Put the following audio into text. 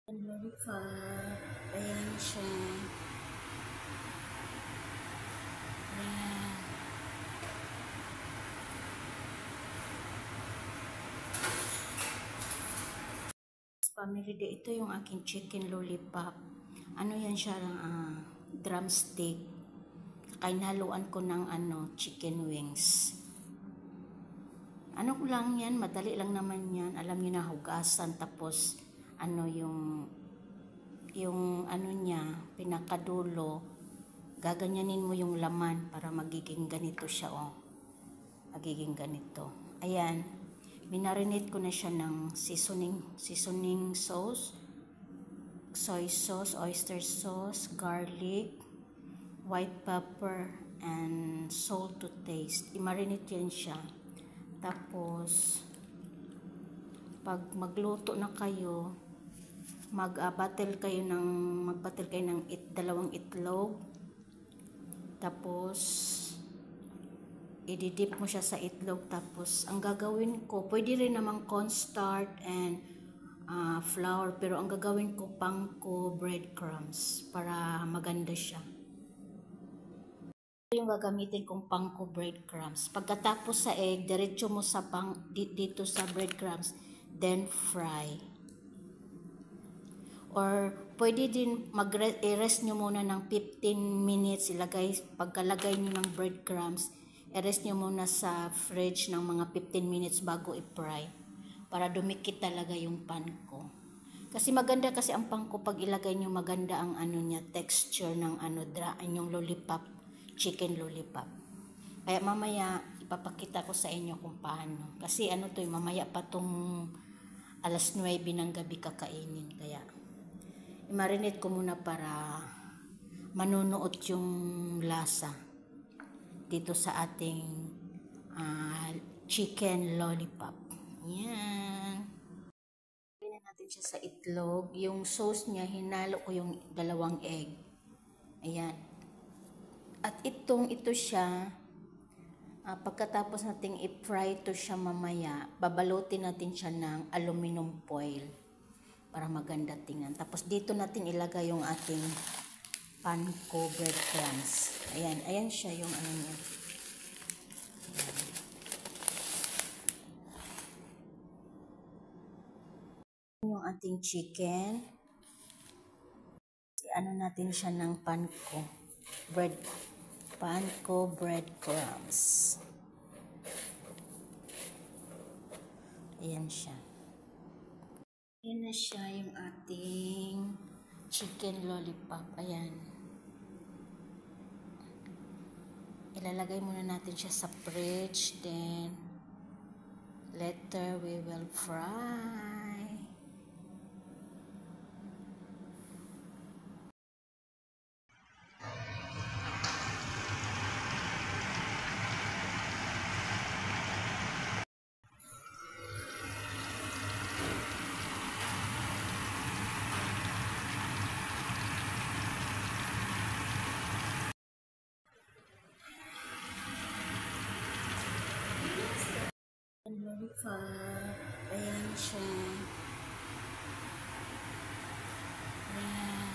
Lollipop. Ayan siya. Ayan. Family day. Ito yung aking chicken lollipop. Ano yan siya, drumstick. Kainaluan ko ng chicken wings. Ano ko lang yan, madali lang naman yan. Alam niyo na, hugasan, tapos yung niya, pinakadulo, gaganyanin mo yung laman para magiging ganito siya, oh. Magiging ganito. Ayan. Minarinate ko na siya ng seasoning sauce, soy sauce, oyster sauce, garlic, white pepper, and salt to taste. I-marinate yan siya. Tapos, pag magluto na kayo, magbatel kayo ng 2 itlog. Tapos, i-dip mo siya sa itlog. Tapos, ang gagawin ko, pwede rin namang cornstarch and flour. Pero ang gagawin ko, panko breadcrumbs para maganda siya. Yung gagamitin kong panko breadcrumbs. Pagkatapos sa egg, diretso mo sa dito sa breadcrumbs, then fry. Or pwede din i-rest nyo muna ng 15 minutes. Pagkalagay nyo ng breadcrumbs, i-rest nyo muna sa fridge ng mga 15 minutes bago i-fry. Para dumikit talaga yung panko. Kasi maganda kasi ang panko pag ilagay nyo, maganda ang niya, texture ng yung lollipop, chicken lollipop. Kaya mamaya ipapakita ko sa inyo kung paano. Kasi mamaya pa tong 9:00 ng gabi kakainin. Kaya i-marinate ko muna para manunuot yung lasa dito sa ating chicken lollipop. Yan. Lagyan natin siya sa itlog. Yung sauce niya, hinalo ko yung 2 egg. Ayan. At ito siya, pagkatapos nating i-fry ito siya mamaya, babalutin natin siya ng aluminum foil para maganda tingnan. Tapos dito natin ilagay yung ating panko breadcrumbs. Ayan siya yung niya. Yung ating chicken. Natin siya ng panko breadcrumbs. Ayan siya. Ayan na siya yung ating chicken lollipop. Ayan. Ilalagay muna natin siya sa fridge. Then, later we will fry. Lollipop. Ayan siya. Ayan.